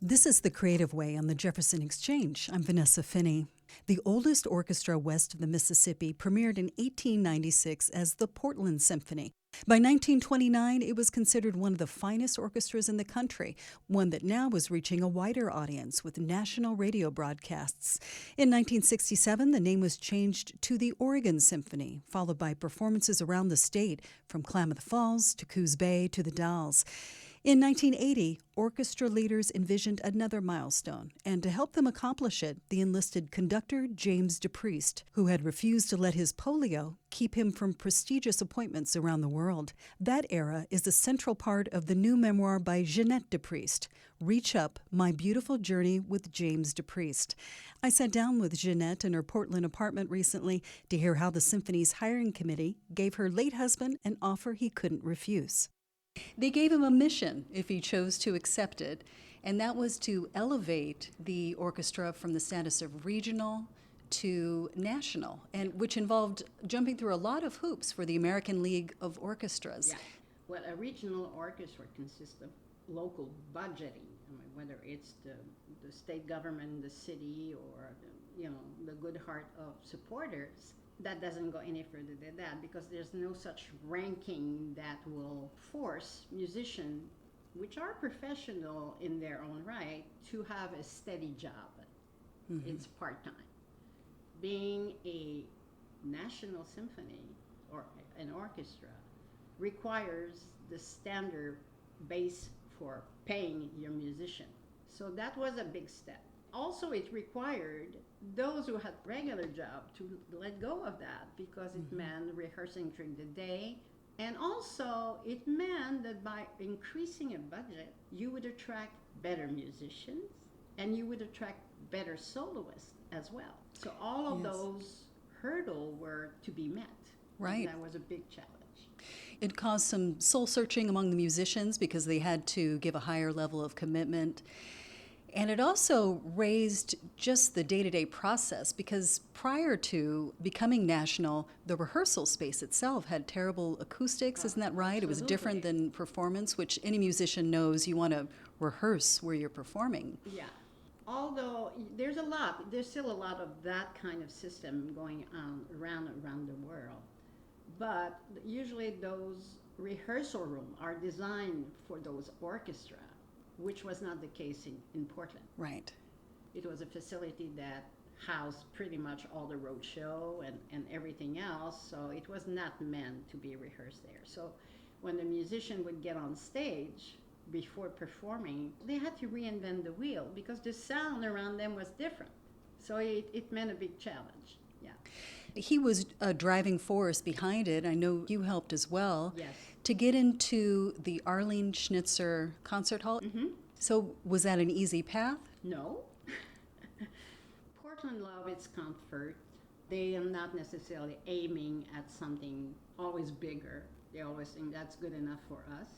This is The Creative Way on the Jefferson Exchange. I'm Vanessa Finney. The oldest orchestra west of the Mississippi premiered in 1896 as the Portland Symphony. By 1929, it was considered one of the finest orchestras in the country, one that now was reaching a wider audience with national radio broadcasts. In 1967, the name was changed to the Oregon Symphony, followed by performances around the state, from Klamath Falls to Coos Bay to the Dalles. In 1980, orchestra leaders envisioned another milestone, and to help them accomplish it, they enlisted conductor James DePreist, who had refused to let his polio keep him from prestigious appointments around the world. That era is a central part of the new memoir by Ginette DePreist, Reach Up, My Beautiful Journey with James DePreist. I sat down with Ginette in her Portland apartment recently to hear how the symphony's hiring committee gave her late husband an offer he couldn't refuse. They gave him a mission if he chose to accept it, and that was to elevate the orchestra from the status of regional to national, and which involved jumping through a lot of hoops for the American League of Orchestras. Yeah. Well, a regional orchestra consists of local budgeting, whether it's the state government, the city, or the good heart of supporters. That doesn't go any further than that, because there's no such ranking that will force musicians, which are professional in their own right, to have a steady job. Mm-hmm. It's part-time. Being a national symphony or an orchestra requires the standard base for paying your musician. So that was a big step. Also, it required those who had regular job to let go of that, because it meant rehearsing during the day. And also, it meant that by increasing a budget, you would attract better musicians and you would attract better soloists as well. So all of those hurdles were to be met. Right. And that was a big challenge. It caused some soul searching among the musicians because they had to give a higher level of commitment. And it also raised just the day-to-day process, because prior to becoming national, the rehearsal space itself had terrible acoustics, isn't that right? Absolutely. It was different than performance, which any musician knows you want to rehearse where you're performing. Yeah. Although there's still a lot of that kind of system going on around the world. But usually those rehearsal rooms are designed for those orchestras, which was not the case in Portland. Right. It was a facility that housed pretty much all the road show and everything else, so it was not meant to be rehearsed there. So when the musician would get on stage before performing, they had to reinvent the wheel because the sound around them was different. So it meant a big challenge, yeah. He was a driving force behind it. I know you helped as well. Yes. To get into the Arlene Schnitzer Concert Hall. Mm-hmm. So was that an easy path? No. Portland loved its comfort. They are not necessarily aiming at something always bigger. They always think that's good enough for us.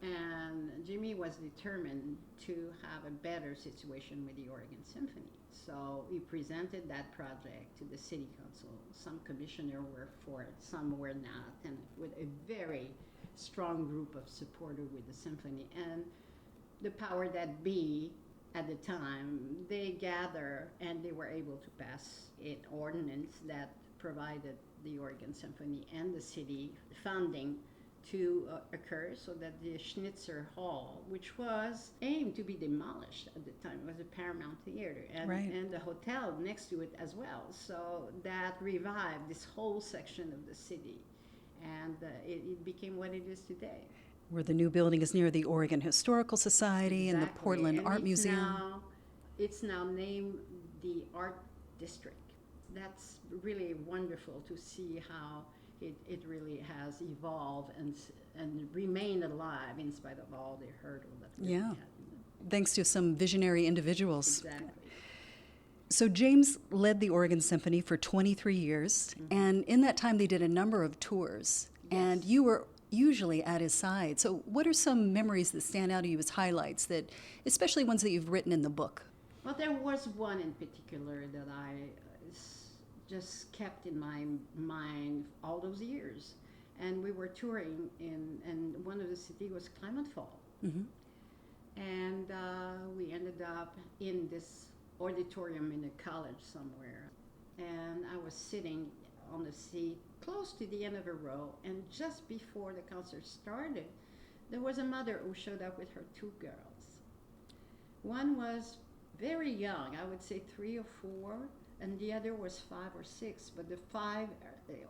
And Jimmy was determined to have a better situation with the Oregon Symphony. So he presented that project to the city council. Some commissioners were for it, some were not, and with a very strong group of supporters with the symphony. And the power that be at the time, they gathered and they were able to pass an ordinance that provided the Oregon Symphony and the city funding to occur, so that the Schnitzer Hall, which was aimed to be demolished at the time, it was a Paramount Theater, and the hotel next to it as well. So that revived this whole section of the city, and it became what it is today. Where the new building is near the Oregon Historical Society. Exactly. And the Portland Art Museum. It's now named the Art District. That's really wonderful to see how it really has evolved and remained alive in spite of all the hurdles that we had. Thanks to some visionary individuals. Exactly. So James led the Oregon Symphony for 23 years, and in that time they did a number of tours, and you were usually at his side. So what are some memories that stand out to you as highlights, that, especially ones that you've written in the book? Well, there was one in particular that I just kept in my mind all those years. And we were touring and one of the cities was Klamath Falls. Mm-hmm. And up in this auditorium in a college somewhere. And I was sitting on the seat close to the end of a row, and just before the concert started, there was a mother who showed up with her two girls. One was very young, I would say 3 or 4, and the other was 5 or 6, but the 5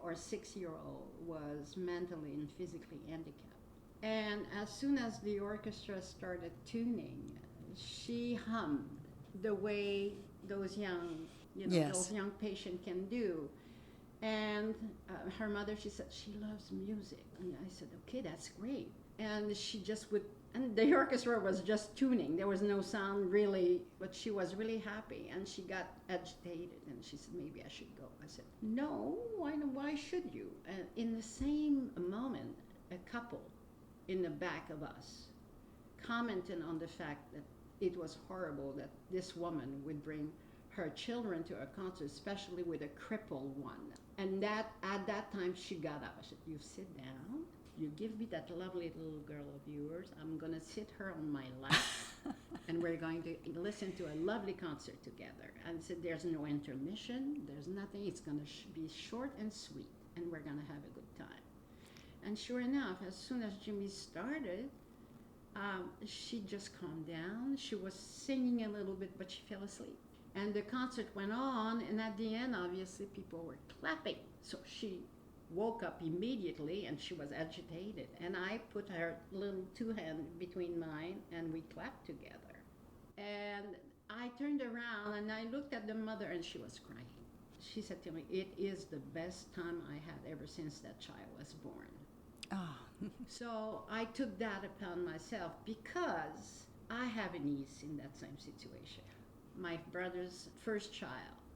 or 6-year-old was mentally and physically handicapped. And as soon as the orchestra started tuning, she hummed the way those young, those young patients can do. And her mother, she said, she loves music. And I said, okay, that's great. And she just would, and the orchestra was just tuning. There was no sound really, but she was really happy. And she got agitated, and she said, maybe I should go. I said, no, why should you? And in the same moment, a couple in the back of us commented on the fact that it was horrible that this woman would bring her children to a concert, especially with a crippled one. And that at that time she got up. I said, you sit down, you give me that lovely little girl of yours, I'm gonna sit her on my lap and we're going to listen to a lovely concert together. And said, there's no intermission, there's nothing, it's gonna be short and sweet, and we're gonna have a good time. And sure enough, as soon as Jimmy started, she just calmed down. She was singing a little bit, but she fell asleep. And the concert went on, and at the end, obviously, people were clapping. So she woke up immediately, and she was agitated. And I put her little 2 hands between mine, and we clapped together. And I turned around, and I looked at the mother, and she was crying. She said to me, it is the best time I had ever since that child was born. Oh. So I took that upon myself because I have a niece in that same situation. My brother's first child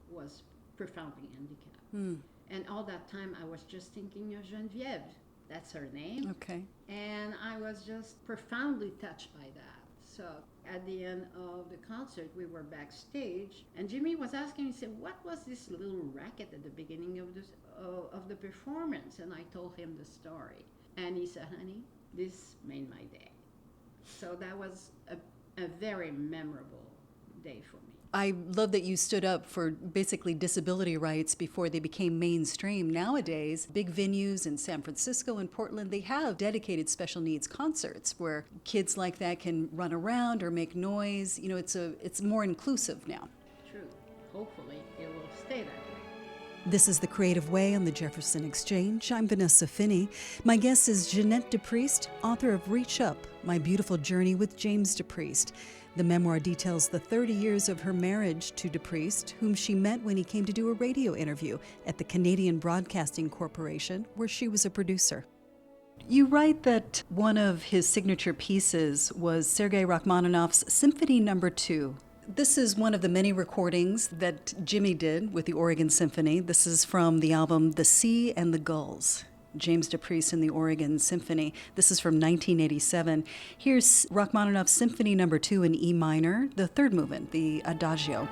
was profoundly handicapped. And all that time I was just thinking of Geneviève. That's her name. Okay. And I was just profoundly touched by that. So at the end of the concert, we were backstage, and Jimmy was asking me, he said, what was this little racket at the beginning of the performance? And I told him the story. And he said, honey, this made my day. So that was a very memorable day for me. I love that you stood up for basically disability rights before they became mainstream. Nowadays, big venues in San Francisco and Portland, they have dedicated special needs concerts where kids like that can run around or make noise. It's more inclusive now. True. Hopefully it will stay that way. This is The Creative Way on the Jefferson Exchange. I'm Vanessa Finney. My guest is Ginette DePreist, author of Reach Up, My Beautiful Journey with James DePreist. The memoir details the 30 years of her marriage to DePreist, whom she met when he came to do a radio interview at the Canadian Broadcasting Corporation, where she was a producer. You write that one of his signature pieces was Sergei Rachmaninoff's Symphony No. 2. This is one of the many recordings that Jimmy did with the Oregon Symphony. This is from the album The Sea and the Gulls, James DePreist and the Oregon Symphony. This is from 1987. Here's Rachmaninoff's Symphony No. 2 in E minor, the third movement, the Adagio.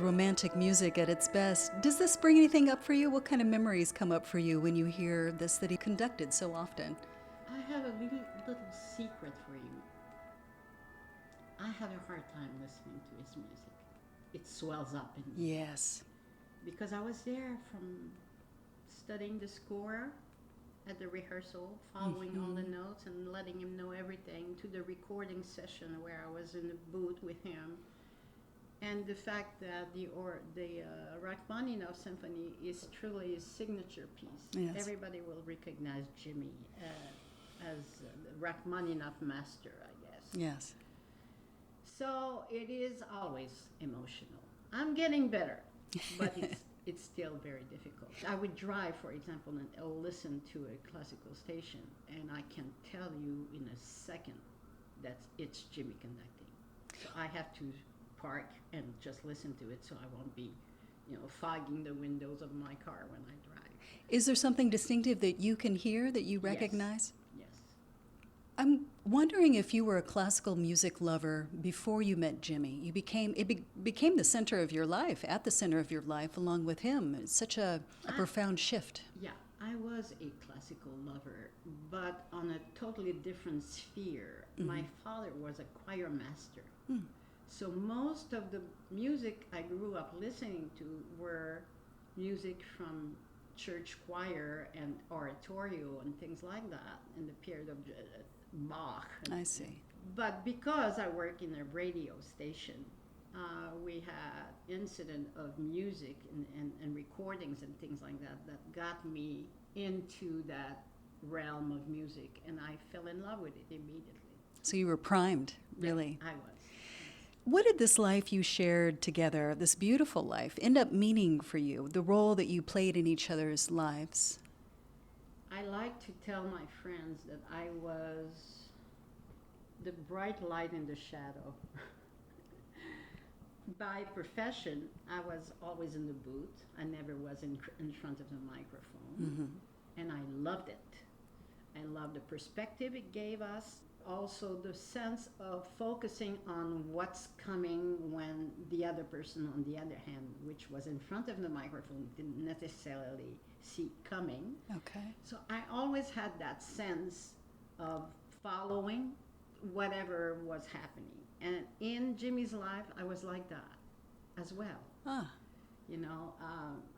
Romantic music at its best. Does this bring anything up for you? What kind of memories come up for you when you hear this that he conducted so often? I have a little secret for you. I have a hard time listening to his music. It swells up in me. Yes. Because I was there from studying the score at the rehearsal, following all the notes and letting him know everything, to the recording session where I was in the booth with him. And the fact that the Rachmaninoff Symphony is truly a signature piece. Yes. Everybody will recognize Jimmy as the Rachmaninoff master, I guess. Yes. So it is always emotional. I'm getting better, but it's still very difficult. I would drive, for example, and I'll listen to a classical station, and I can tell you in a second that it's Jimmy conducting. So I have to park and just listen to it so I won't be, fogging the windows of my car when I drive. Is there something distinctive that you can hear that you recognize? Yes. I'm wondering if you were a classical music lover before you met Jimmy. Became the center of your life, at the center of your life, along with him. It's such a profound shift. Yeah, I was a classical lover, but on a totally different sphere. Mm-hmm. My father was a choir master. Mm. So most of the music I grew up listening to were music from church choir and oratorio and things like that in the period of Bach. I see. But because I work in a radio station, we had incident of music and recordings and things like that got me into that realm of music, and I fell in love with it immediately. So you were primed, really. Yeah, I was. What did this life you shared together, this beautiful life, end up meaning for you, the role that you played in each other's lives? I like to tell my friends that I was the bright light in the shadow. By profession, I was always in the booth. I never was in front of the microphone. Mm-hmm. And I loved it. I loved the perspective it gave us. Also the sense of focusing on what's coming when the other person, on the other hand, which was in front of the microphone, didn't necessarily see coming. Okay. So I always had that sense of following whatever was happening. And in Jimmy's life, I was like that as well. Ah.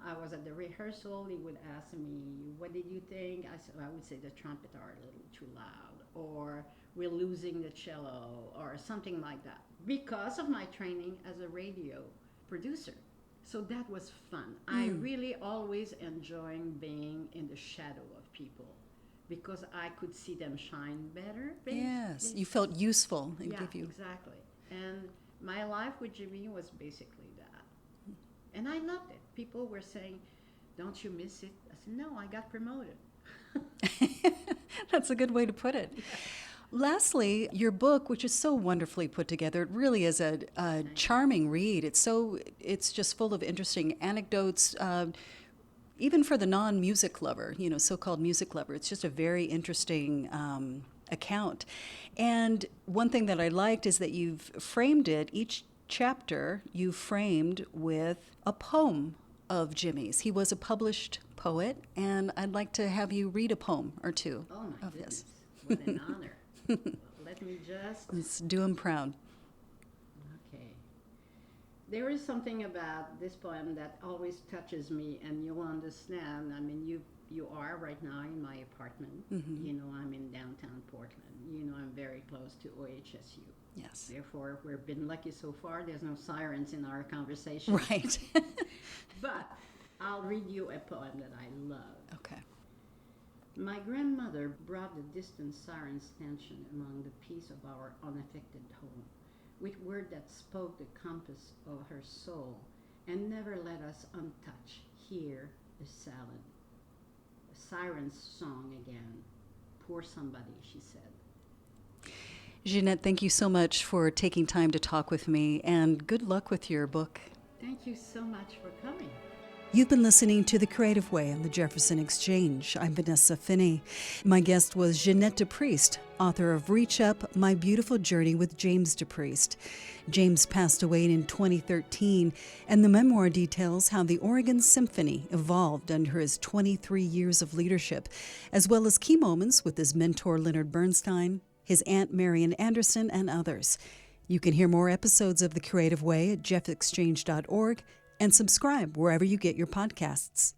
I was at the rehearsal. He would ask me, "What did you think?" I would say the trumpet are a little too loud, or we're losing the cello, or something like that, because of my training as a radio producer. So that was fun. I really always enjoyed being in the shadow of people, because I could see them shine better. Yes, you felt useful. Exactly. And my life with Jimmy was basically that. And I loved it. People were saying, "Don't you miss it?" I said, "No, I got promoted." That's a good way to put it. Yeah. Lastly, your book, which is so wonderfully put together, it really is a charming read. It's just full of interesting anecdotes, even for the non-music lover, so-called music lover. It's just a very interesting account. And one thing that I liked is that you've framed it, each chapter you framed with a poem of Jimmy's. He was a published poet, and I'd like to have you read a poem or two of his. What an honor. Let me Let's do him proud. Okay. There is something about this poem that always touches me, and you'll understand. I mean, you are right now in my apartment. Mm-hmm. I'm in downtown Portland. I'm very close to OHSU. Yes. Therefore, we've been lucky so far. There's no sirens in our conversation. Right. But I'll read you a poem that I love. Okay. My grandmother brought the distant siren's tension among the peace of our unaffected home, with word that spoke the compass of her soul, and never let us untouched hear the silent. The siren's song again. Poor somebody, she said. Ginette, thank you so much for taking time to talk with me, and good luck with your book. Thank you so much for coming. You've been listening to The Creative Way on the Jefferson Exchange. I'm Vanessa Finney. My guest was Ginette DePreist, author of Reach Up, My Beautiful Journey with James DePreist. James passed away in 2013, and the memoir details how the Oregon Symphony evolved under his 23 years of leadership, as well as key moments with his mentor Leonard Bernstein, his aunt Marian Anderson, and others. You can hear more episodes of The Creative Way at jeffexchange.org and subscribe wherever you get your podcasts.